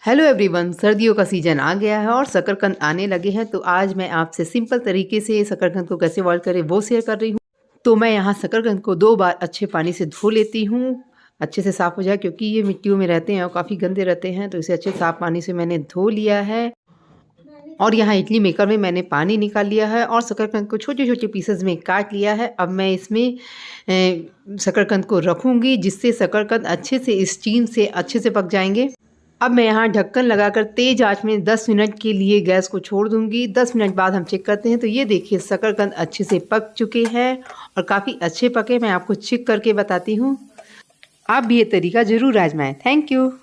Hello everyone, सर्दियों का season आ गया है और शकरकंद आने लगे हैं। तो आज मैं आपसे सिंपल तरीके से शकरकंद को कैसे बॉयल करें वो शेयर कर रही हूँ। तो मैं यहाँ शकरकंद को 2 बार अच्छे पानी से धो लेती हूँ, अच्छे से साफ़ हो जाए, क्योंकि ये मिट्टियों में रहते हैं और काफ़ी गंदे रहते हैं। तो इसे अच्छे साफ़ पानी से मैंने धो लिया है और यहाँ इडली मेकर में मैंने पानी निकाल लिया है और शकरकंद को छोटे-छोटे पीसेज़ में काट लिया है। अब मैं इसमें शकरकंद को रखूँगी, जिससे शकरकंद अच्छे से स्टीम से अच्छे से पक जाएँगे। अब मैं यहाँ ढक्कन लगाकर तेज़ आँच में 10 मिनट के लिए गैस को छोड़ दूँगी। 10 मिनट बाद हम चेक करते हैं। तो ये देखिए, शकरकंद अच्छे से पक चुके हैं और काफ़ी अच्छे पके। मैं आपको चेक करके बताती हूँ। आप भी ये तरीका ज़रूर आज़माएँ। Thank you.